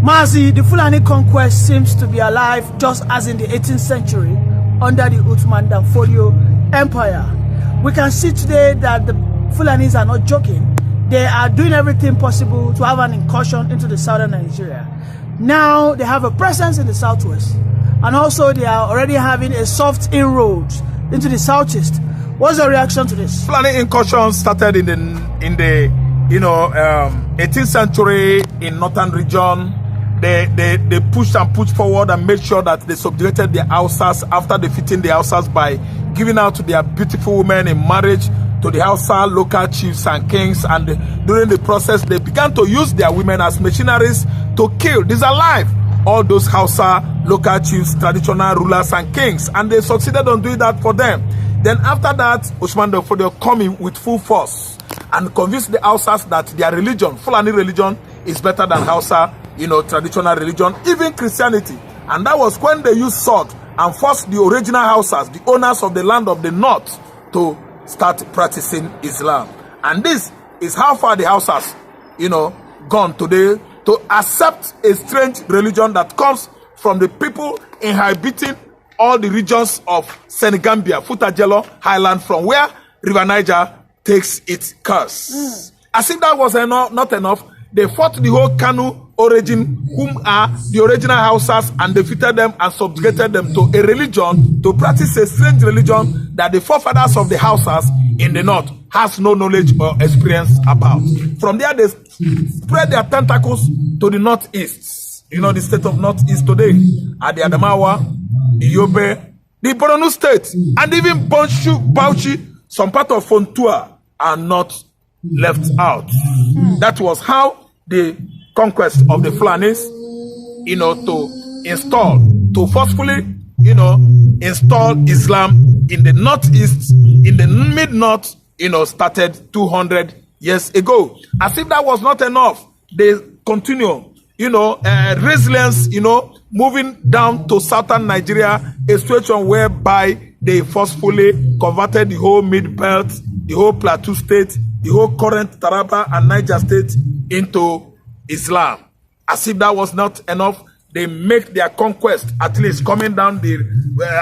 MAZI, the Fulani conquest seems to be alive just as in the 18th century under the Uthman Dan Fodio Empire. We can see today that the Fulanis are not joking. They are doing everything possible to have an incursion into the southern Nigeria. Now they have a presence in the southwest, and also they are already having a soft inroad into the southeast. What's your reaction to this? Fulani incursion started in the 18th century in northern region. They pushed and pushed forward and made sure that they subjugated the Hausas after defeating the Hausas by giving out to their beautiful women in marriage to the Hausa local chiefs and kings. And during the process, they began to use their women as machineries to kill, disalive all those Hausa local chiefs, traditional rulers and kings. And they succeeded on doing that for them. Then after that, Uthman Dan Fodio coming with full force and convinced the Hausas that their religion, Fulani religion, is better than Hausa, traditional religion, even Christianity. And that was when they used sword and forced the original Hausas, the owners of the land of the north, to start practicing Islam. And this is how far the Hausas, gone today to accept a strange religion that comes from the people inhabiting all the regions of Senegambia, Futajelo Highland, from where River Niger takes its course. As if that was not enough, they fought the whole Kanu origin, whom are the original Hausas, and defeated them and subjugated them to a religion, to practice a strange religion that the forefathers of the Hausas in the north has no knowledge or experience about. From there, they spread their tentacles to the northeast. The state of northeast today, at the Adamawa, the Yobe, the Borno state, and even Bauchi, some part of Fontua are not left out. That was how the conquest of the Fulanis, to forcefully, install Islam in the northeast, in the mid-north, started 200 years ago. As if that was not enough, they continue, resilience, moving down to southern Nigeria, a situation whereby they forcefully converted the whole mid-belt, the whole Plateau state, the whole current Taraba and Niger state into Islam. As if that was not enough, they make their conquest, at least coming down the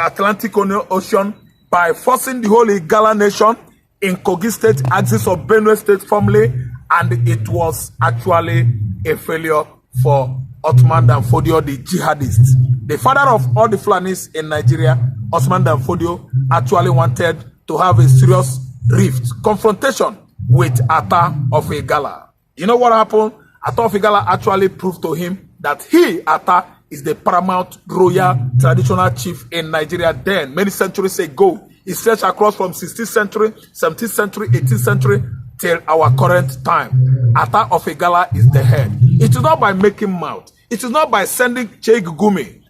Atlantic Ocean, by forcing the whole Igala nation in Kogi state, axis of Benue state formerly, and it was actually a failure for Uthman Dan Fodio, the jihadist. The father of all the Fulanis in Nigeria, Uthman Dan Fodio, actually wanted to have a serious rift, confrontation with Atta of Igala. You know what happened? Atta of Igala actually proved to him that he, Atta, is the paramount royal traditional chief in Nigeria then, many centuries ago. It stretched across from 16th century, 17th century, 18th century, till our current time. Atta of Igala is the head. It is not by making mouth. It is not by sending Sheikh Gumi,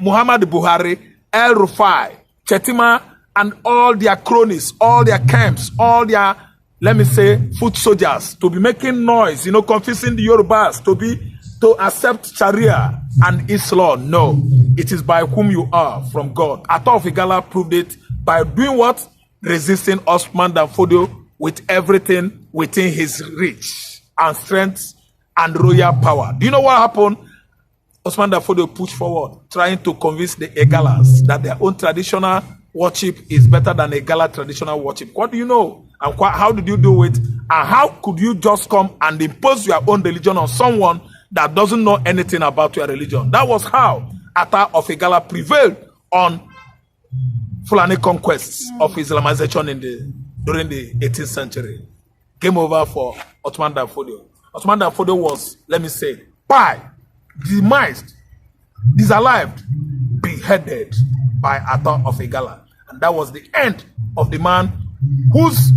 Muhammad Buhari, El Rufai, Chetima, and all their cronies, all their camps, all their, let me say, foot soldiers, to be making noise, confusing the Yorubas, to accept Sharia and Islam. No, it is by whom you are, from God. Atta of Igala proved it by doing what? Resisting Uthman Dan Fodio with everything within his reach and strength and royal power. Do you know what happened? Uthman Dan Fodio pushed forward, trying to convince the Igalas that their own traditional worship is better than Igala traditional worship. What do you know? And how did you do it? And how could you just come and impose your own religion on someone that doesn't know anything about your religion? That was how Atta of Igala prevailed on Fulani conquests of Islamization during the 18th century. Game over for Uthman Dan Fodio. Uthman Dan Fodio was, let me say, demised, disallived, beheaded by Atta of Igala. And that was the end of the man whose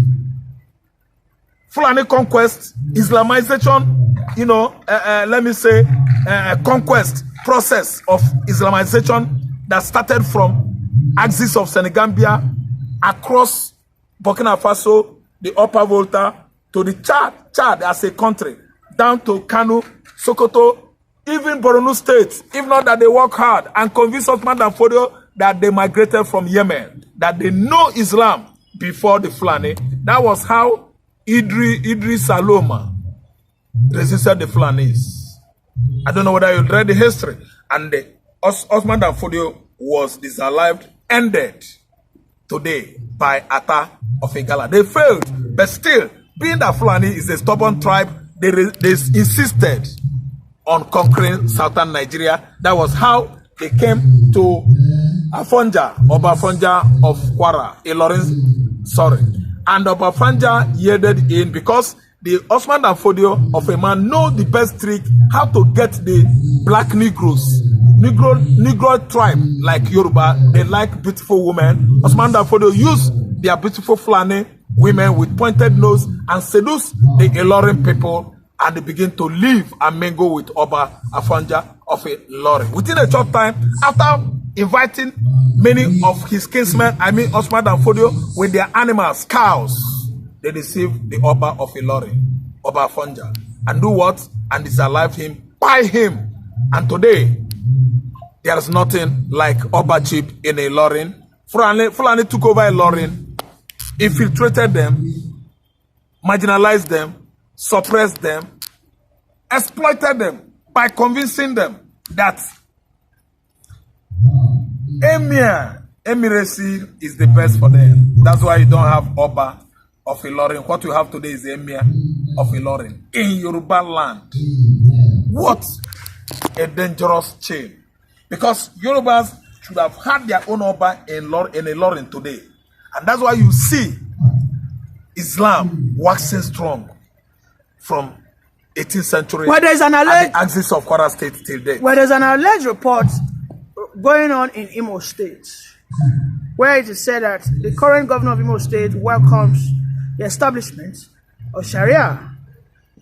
Fulani conquest, Islamization, let me say, conquest process of Islamization that started from axis of Senegambia across Burkina Faso, the Upper Volta, to the Chad as a country, down to Kanu, Sokoto, even Borno State, if not that they work hard and convince Uthman Dan Fodio that they migrated from Yemen, that they know Islam before the Fulani. That was how Idris Saloma resisted the Fulanis. I don't know whether you read the history. And the Osman Dan Fodio was disallowed, ended today by Ata of Igala. They failed, but still, being that Fulani is a stubborn tribe, they insisted on conquering southern Nigeria. That was how they came to Afonja, Obafonja of Kwara, Ilorin, sorry. And Obafonja yielded in because the Osman Dan Fodio of a man know the best trick how to get the black Negroes. Negro tribe like Yoruba, they like beautiful women. Osman Dan Fodio used their beautiful Fulani women with pointed nose and seduce the Ilorin people, and they begin to live and mingle with Oba Afonja of Ilorin. Within a short time, after inviting many of his kinsmen, I mean Osman Dan Fodio, with their animals, cows, they deceived the Oba of Ilorin, Oba Afonja, and do what? And disallow him, buy him. And today, there is nothing like Oba Chief in Ilorin. Fulani took over Ilorin, infiltrated them, marginalized them, suppressed them, exploited them by convincing them that Emiracy is the best for them. That's why you don't have Oba of Ilorin. What you have today is the Emir of Ilorin in Yoruba land. What a dangerous chain. Because Yorubas should have had their own Oba in Ilorin today. And that's why you see Islam waxing strong from 18th century where there's an alleged axis of Kwara State till date. Where there's an alleged report going on in Imo State, where it is said that the current governor of Imo State welcomes the establishment of Sharia,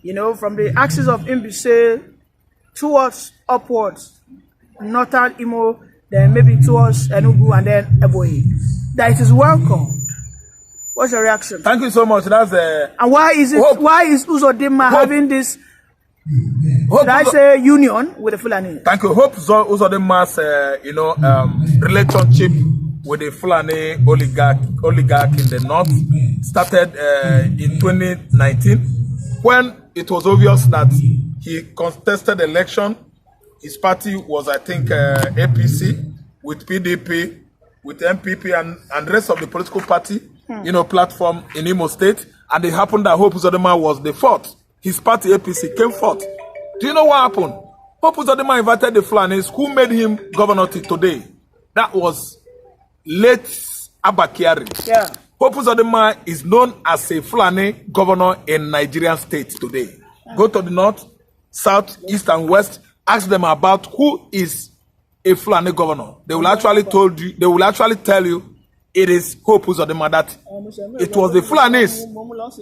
you know, from the axis of Mbise towards upwards, northern Imo, then maybe towards Enugu and then Ebonyi, that it is welcomed. What's your reaction? Thank you so much. That's and why is it? Hope. Why is Uzodinma having this? Should I say union with the Fulani? Thank you. Hope Uzodinma's relationship with the Fulani oligarch in the north started in 2019 when it was obvious that he contested election. His party was, I think, APC with PDP, with MPP and the rest of the political party, platform in Imo State. And it happened that Hope Uzodinma was the fourth. His party, APC, came fourth. Do you know what happened? Hope Uzodinma invited the Fulanis who made him governor till today. That was late Abakiari. Yeah. Hope Uzodinma is known as a Fulani governor in Nigerian states today. Go to the north, south, east, and west. Ask them about who is a Fulani governor. They will actually tell you it is Hope Uzodinma that it was the Fulanis,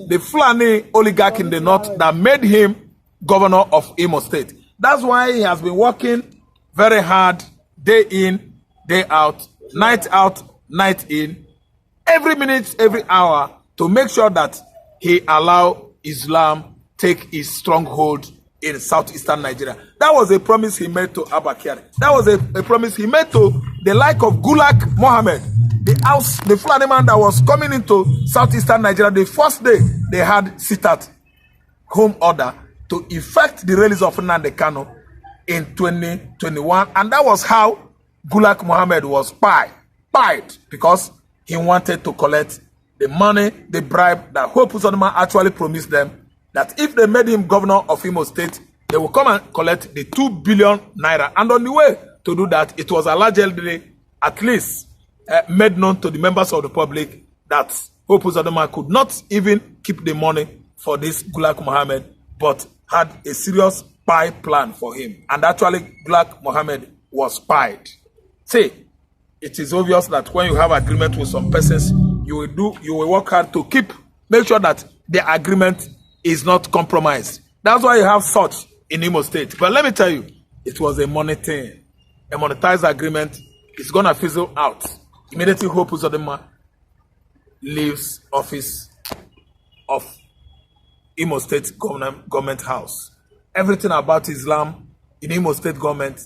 the Fulani oligarch in the north that made him governor of Imo State. That's why he has been working very hard, day in, day out, night in, every minute, every hour, to make sure that he allow Islam take his stronghold in southeastern Nigeria. That was a promise he made to Abakiari. That was a promise he made to the like of Gulak Mohammed, the Fulani man that was coming into southeastern Nigeria. The first day they had sit-at home order to effect the release of Nnamdi Kanu in 2021, and that was how Gulak Mohammed was spied because he wanted to collect the money, the bribe that Hope Uzodinma actually promised them, that if they made him governor of Imo State, they will come and collect the 2 billion naira. And on the way to do that, it was allegedly at least made known to the members of the public that Hope Uzodinma could not even keep the money for this Gulak Mohammed, but had a serious spy plan for him. And actually, Gulak Mohammed was spied. See, it is obvious that when you have agreement with some persons, you will work hard to make sure that the agreement is not compromised. That's why you have such in Imo State. But let me tell you, it was a money thing. A monetized agreement is going to fizzle out. Immediately Hope Uzodinma leaves office of Imo State government house. Everything about Islam in Imo State government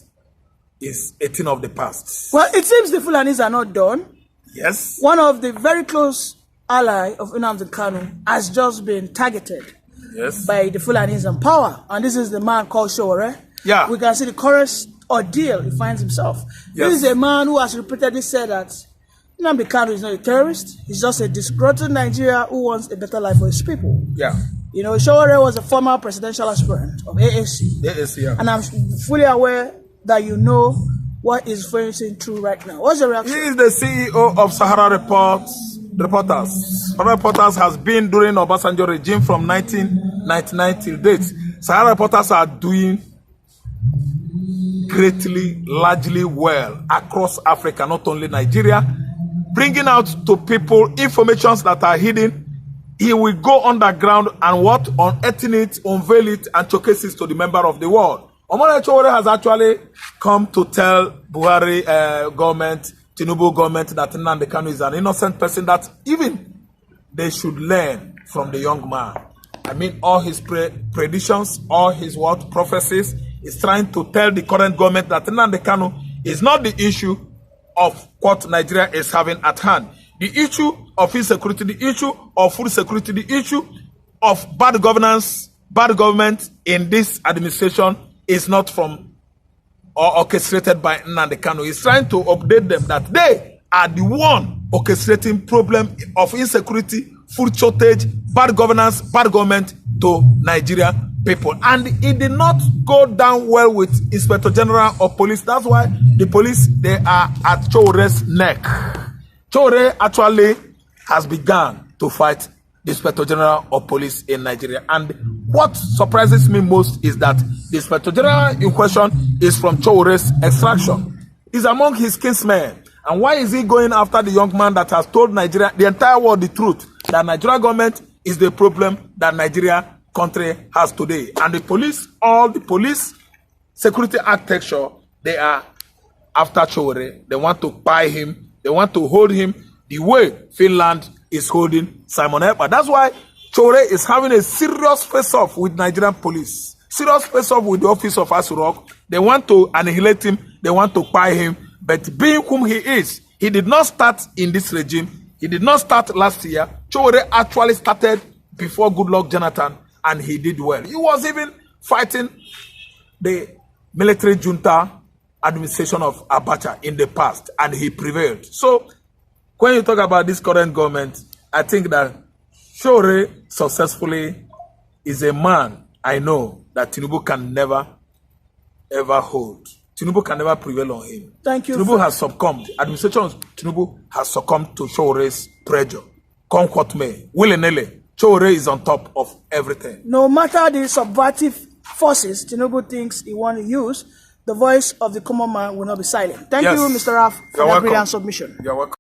is a thing of the past. Well, it seems the Fulanis are not done. Yes. One of the very close ally of Nnamdi Kanu has just been targeted. Yes. By the Fulanis in power. And this is the man called Sowore. Yeah. We can see the current ordeal he finds himself. Yes. This is a man who has repeatedly said that Nnamdi Kanu is not a terrorist. He's just a disgruntled Nigerian who wants a better life for his people. Yeah. You know, Sowore was a former presidential aspirant of AAC. AAC, yeah. And I'm fully aware that you know what is facing through right now. What's your reaction? He is the CEO of Sahara Reporters. Sahara Reporters has been during Obasanjo regime from 1999 till date. Sahara Reporters are doing greatly, largely well across Africa, not only Nigeria, bringing out to people informations that are hidden. He will go underground and what? Unearthing it, unveil it, and showcase it to the member of the world. Omole Sowore has actually come to tell Buhari government, Tinubu government, that Nnamdi Kanu is an innocent person, that even they should learn from the young man. I mean, all his predictions, all his what prophecies, is trying to tell the current government that Nnamdi Kanu is not the issue of what Nigeria is having at hand. The issue of insecurity, the issue of food security, the issue of bad governance, bad government in this administration is not from or orchestrated by Nnamdi Kanu. He's trying to update them that they are the one orchestrating problem of insecurity, food shortage, bad governance, bad government to Nigeria people. And it did not go down well with Inspector General of Police. That's why the police, they are at Sowore's neck. Sowore actually has begun to fight the Inspector General of Police in Nigeria. And what surprises me most is that the Inspector General in question is from Sowore's extraction. He's among his kinsmen. And why is he going after the young man that has told Nigeria, the entire world, the truth, that Nigeria government is the problem that Nigeria country has today? And the police, all the police security architecture, they are after Sowore. They want to buy him. They want to hold him the way Finland is holding Simon Ekpa. That's why Sowore is having a serious face-off with Nigerian police. Serious face-off with the office of Asurok. They want to annihilate him. They want to buy him. But being whom he is, he did not start in this regime. He did not start last year. Sowore actually started before Goodluck Jonathan, and he did well. He was even fighting the military junta administration of Abacha in the past, and he prevailed. So when you talk about this current government, I think that Sowore successfully is a man I know that Tinubu can never ever hold. Tinubu can never prevail on him. Thank you. Tinubu has succumbed. Administration of Tinubu has succumbed to Sowore's pressure. Come what may, willy-nilly, Sowore is on top of everything. No matter the subversive forces Tinubu thinks he wants to use, the voice of the common man will not be silent. Thank you, Mr. Raf, for that brilliant submission. You're welcome.